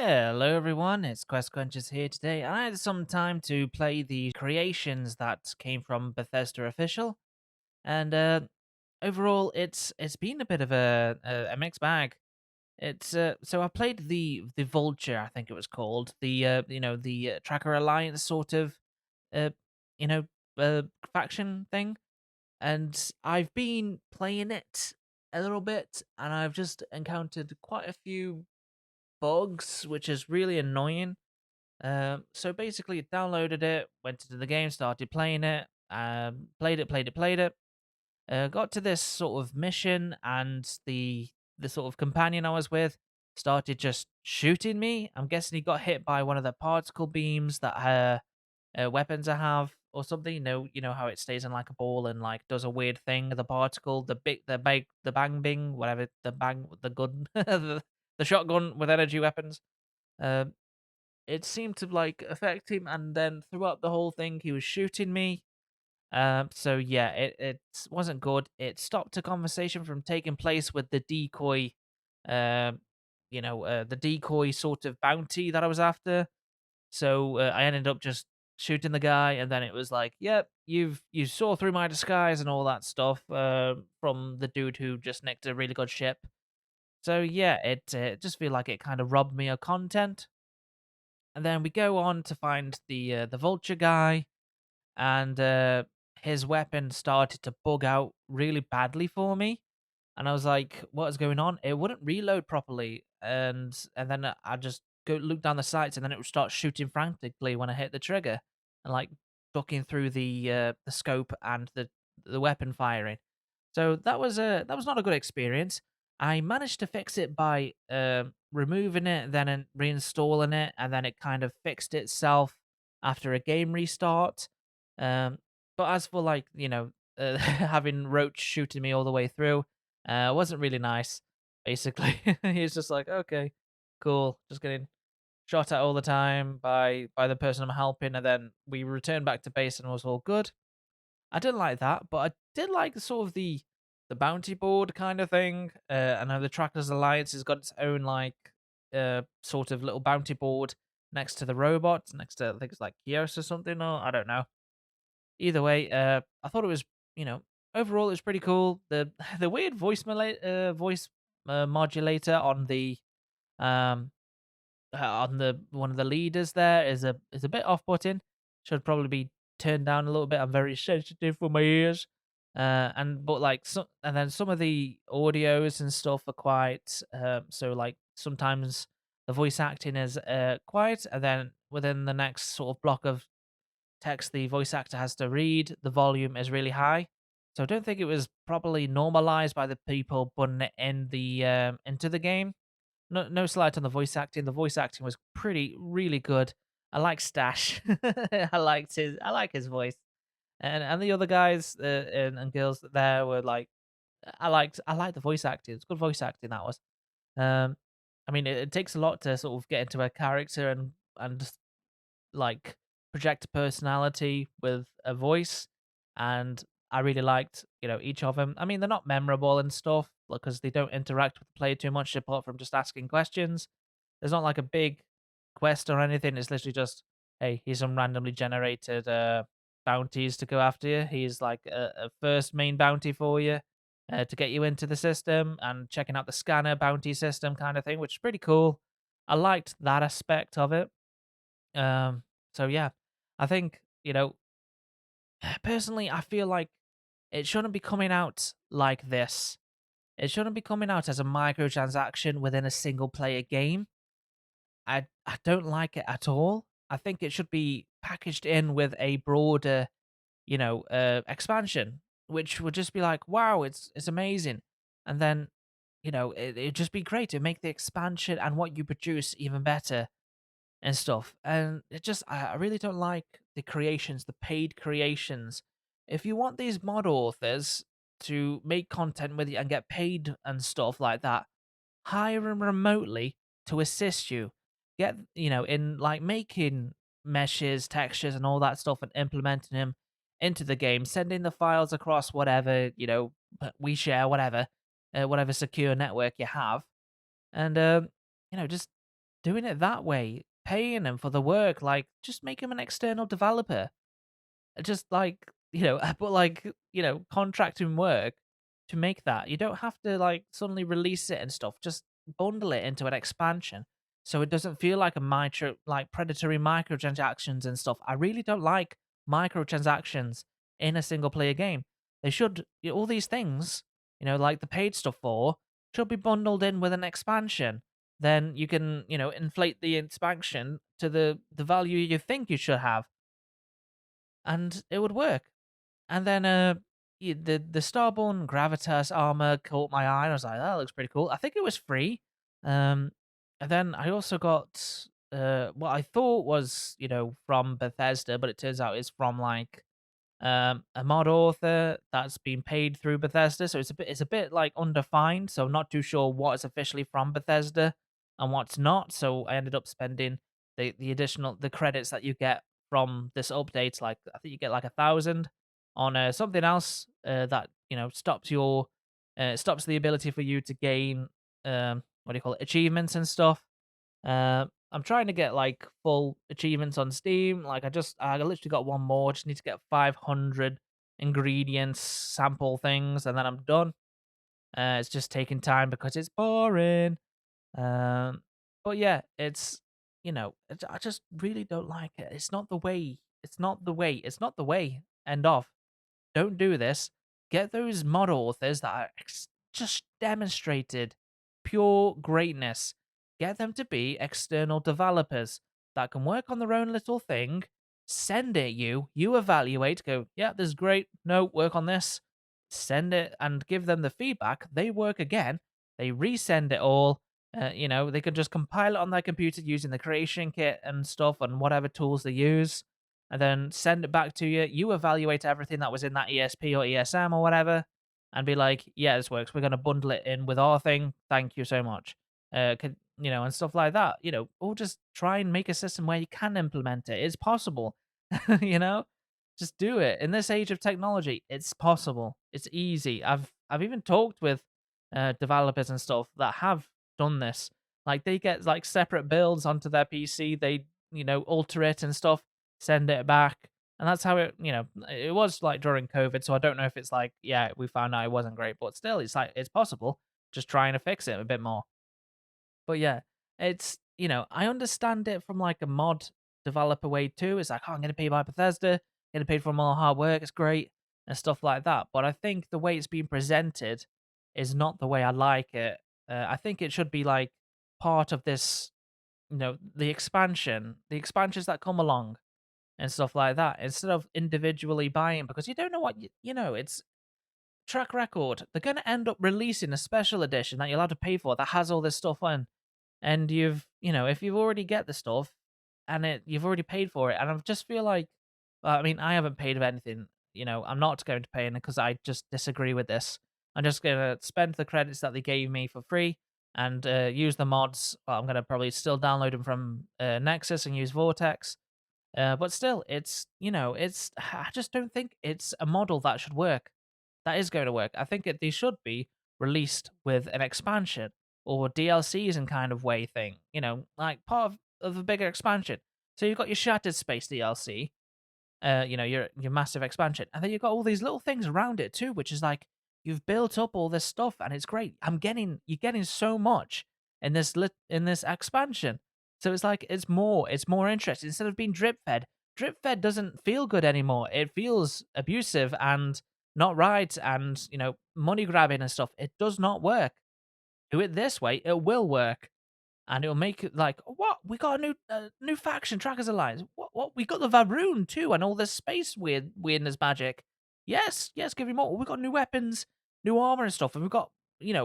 Hello everyone, it's Quest Crunchers here today. I had some time to play the creations that came from Bethesda Official, and overall, it's been a bit of a mixed bag. It's so I played the Vulture, I think it was called, the Tracker Alliance sort of uh you know faction thing, and I've been playing it a little bit, and I've just encountered quite a few bugs, which is really annoying. So basically, downloaded it, went into the game, started playing it, played it. Got to this sort of mission, and the sort of companion I was with started just shooting me. I'm guessing he got hit by one of the particle beams that weapons I have, or something. You know how it stays in like a ball and like does a weird thing. The particle, the bang bing, whatever, the gun, the shotgun with energy weapons. Um, it seemed to like affect him, and then throughout the whole thing, he was shooting me. So yeah, it wasn't good. It stopped a conversation from taking place with the decoy, um, the decoy sort of bounty that I was after. So I ended up just shooting the guy, and then it was like, "Yep, you saw through my disguise and all that stuff." From the dude who just nicked a really good ship. So yeah, it just feel like it kind of robbed me of content. And then we go on to find the Vulture guy, and his weapon started to bug out really badly for me. And I was like, "What is going on?" It wouldn't reload properly, and then I just go look down the sights, and then it would start shooting frantically when I hit the trigger, and like ducking through the scope and the weapon firing. So that was not a good experience. I managed to fix it by removing it, then reinstalling it, and then it kind of fixed itself after a game restart. Um, but as for like having Roach shooting me all the way through, wasn't really nice. Basically, he's just like, okay, cool, just getting shot at all the time by the person I'm helping, and then we returned back to base and it was all good. I didn't like that, but I did like the sort of the bounty board kind of thing. I know the Trackers Alliance has got its own like sort of little bounty board next to the robot, next to I think it's like Kios or something, or I don't know. Either way, I thought it was overall it was pretty cool. The the weird voice modulator um on the one of the leaders there is a bit off putting. Should probably be turned down a little bit. I'm very sensitive for my ears. And but like and then some of the audios and stuff are quite so like sometimes the voice acting is quiet, and then within the next sort of block of text the voice actor has to read, the volume is really high. So I don't think it was properly normalized by the people putting it in the into the game. No slight on the voice acting. The voice acting was pretty really good. I like Stash. I like his voice. And the other guys and girls there were like I liked the voice acting. It's good voice acting that was. Um I mean it takes a lot to sort of get into a character and just like project a personality with a voice, and I really liked each of them. I mean they're not memorable and stuff because they don't interact with the player too much apart from just asking questions. There's not like a big quest or anything. It's literally just, hey, here's some randomly generated bounties to go after you. He's like a first main bounty for you to get you into the system, and checking out the scanner bounty system kind of thing, which is pretty cool. I liked that aspect of it. So yeah, I think personally, I feel like it shouldn't be coming out like this. It shouldn't be coming out as a microtransaction within a single player game. I don't like it at all. I think it should be packaged in with a broader, expansion, which would just be like, wow, it's amazing, and then it'd just be great to make the expansion and what you produce even better and stuff. And it just I really don't like the creations, the paid creations. If you want these mod authors to make content with you and get paid and stuff like that, hire them remotely to assist you. Get in like making meshes, textures, and all that stuff, and implementing them into the game, sending the files across whatever we share, whatever secure network you have, and just doing it that way, paying them for the work, like, just make them an external developer. Just like, but like, contracting work to make that. You don't have to like suddenly release it and stuff. Just bundle it into an expansion so it doesn't feel like a like predatory microtransactions and stuff. I really don't like microtransactions in a single player game. They should all these things, like the paid stuff should be bundled in with an expansion. Then you can, inflate the expansion to the value you think you should have, and it would work. And then the Starborn Gravitas armor caught my eye. I was like, that looks pretty cool. I think it was free. Um, and then I also got what I thought was, from Bethesda, but it turns out it's from like a mod author that's been paid through Bethesda. So it's a bit like undefined. So I'm not too sure what is officially from Bethesda and what's not. So I ended up spending the credits that you get from this update. Like I think you get like 1,000 on something else that stops the ability for you to gain what do you call it, achievements and stuff. I'm trying to get like full achievements on Steam. Like I literally got one more. Just need to get 500 ingredients, sample things, and then I'm done. It's just taking time because it's boring. Um, but yeah, I just really don't like it. It's not the way. It's not the way. It's not the way. End of. Don't do this. Get those mod authors that are just demonstrated pure greatness. Get them to be external developers that can work on their own little thing. Send it you evaluate, go, yeah, this is great. No, work on this. Send it and give them the feedback. They work again. They resend it all. They can just compile it on their computer using the creation kit and stuff and whatever tools they use, and then send it back to you. You evaluate everything that was in that ESP or ESM or whatever, and be like, "Yeah, this works. We're going to bundle it in with our thing. Thank you so much." And stuff like that. Or just try and make a system where you can implement it. It's possible. you know, just do it. In this age of technology, it's possible. It's easy. I've even talked with developers and stuff that have done this. Like they get like separate builds onto their PC. They alter it and stuff, send it back. And that's how it was like during COVID. So I don't know if it's like, yeah, we found out it wasn't great, but still, it's like, it's possible. Just trying to fix it a bit more. But yeah, I understand it from like a mod developer way too. It's like, oh, I'm going to pay by Bethesda, getting paid for all hard work. It's great and stuff like that. But I think the way it's being presented is not the way I like it. I think it should be like part of this, the expansions that come along and stuff like that, instead of individually buying, because you don't know what it's track record. They're going to end up releasing a special edition that you'll have to pay for that has all this stuff on, and if you've already get the stuff and you've already paid for it, and I just feel like, I mean, I haven't paid of anything. I'm not going to pay in because I just disagree with this. I'm just going to spend the credits that they gave me for free and use the mods. Well, I'm going to probably still download them from Nexus and use Vortex. But still, I just don't think it's a model that should work. That is going to work. I think they should be released with an expansion or DLCs and kind of way thing. Like part of a bigger expansion. So you've got your Shattered Space DLC, your massive expansion, and then you've got all these little things around it too, which is like you've built up all this stuff, and it's great. You're getting so much in this expansion, so it's like it's more interesting instead of being drip fed. Drip fed doesn't feel good anymore. It feels abusive and not right, and money grabbing and stuff. It does not work. Do it this way, it will work, and it'll make it like, what, we got a new faction, Trackers Alliance. What we got the Varoon too, and all this space weirdness magic. Yes, give me more. We got new weapons, new armor and stuff, and we've got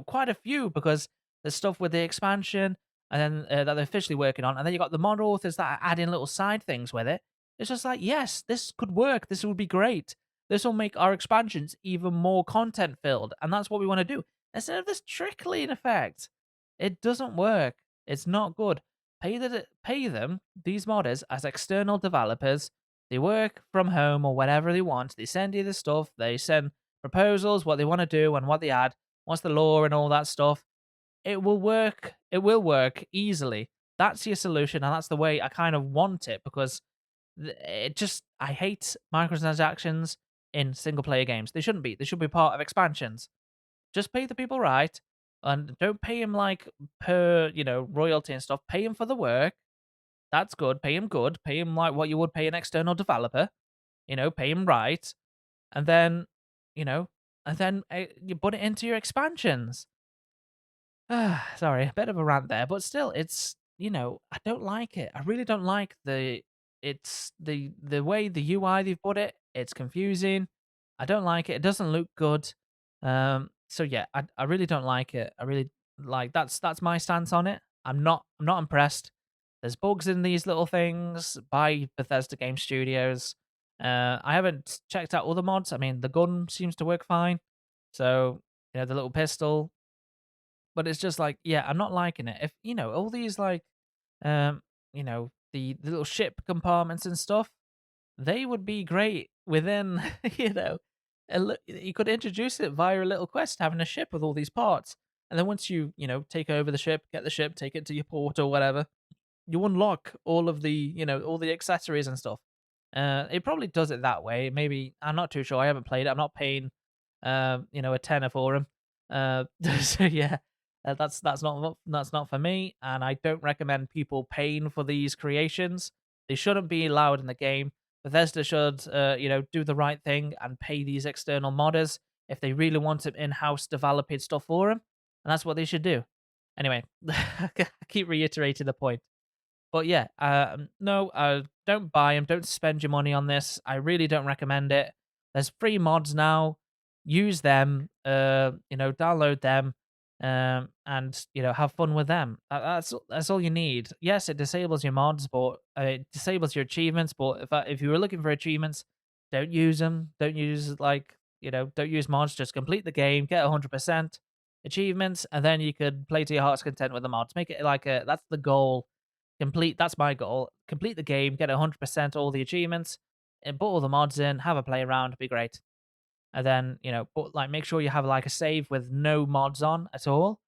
quite a few because there's stuff with the expansion, and then that they're officially working on, and then you got the mod authors that are adding little side things with it. It's just like, yes, this could work. This would be great. This will make our expansions even more content filled, and that's what we want to do. Instead of this trickling effect, it doesn't work. It's not good. Pay them, these modders, as external developers. They work from home or whatever they want. They send you the stuff. They send proposals, what they want to do and what they add. What's the lore and all that stuff. It will work. It will work easily. that's your solution, and that's the way I kind of want it because I hate microtransactions in single player games. They shouldn't be. They should be part of expansions. Just pay the people right, and don't pay them like per royalty and stuff. Pay them for the work. That's good. Pay them good. Pay them like what you would pay an external developer. Pay them right, and then you know, you put it into your expansions. Sorry, a bit of a rant there, but still, I don't like it. I really don't like the way the UI they've put it. It's confusing. I don't like it. It doesn't look good. So yeah, I really don't like it. I really like that's my stance on it. I'm not impressed. There's bugs in these little things by Bethesda Game Studios. I haven't checked out other mods. I mean, the gun seems to work fine. So, the little pistol, but it's just like, yeah, I'm not liking it. If all these like, the little ship compartments and stuff, they would be great within, you could introduce it via a little quest, having a ship with all these parts, and then once take over the ship, get the ship, take it to your port or whatever, you unlock all of all the accessories and stuff. It probably does it that way. Maybe I'm not too sure. I haven't played it. I'm not paying, a tenner for them. So yeah, that's not for me, and I don't recommend people paying for these creations. They shouldn't be allowed in the game. Bethesda should, do the right thing and pay these external modders if they really want some in-house developing stuff for them, and that's what they should do. Anyway, I keep reiterating the point. But yeah, no, don't buy them. Don't spend your money on this. I really don't recommend it. There's free mods now. Use them. Download them, and have fun with them. That's all you need. Yes, it disables your mods, but it disables your achievements. But if you were looking for achievements, don't use them. Don't use don't use mods. Just complete the game, get 100% achievements, and then you could play to your heart's content with the mods. Make it like that's the goal. That's my goal. Complete the game, get 100% all the achievements, and put all the mods in, have a play around, be great. And then, but like make sure you have like a save with no mods on at all.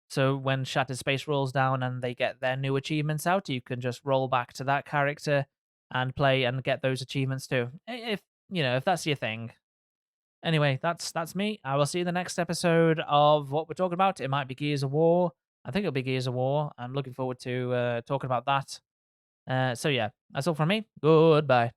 So when Shattered Space rolls down and they get their new achievements out, you can just roll back to that character and play and get those achievements too. If that's your thing. Anyway, that's me. I will see you in the next episode of what we're talking about. It might be Gears of War. I think it'll be Gears of War. I'm looking forward to talking about that. So yeah, that's all from me. Goodbye.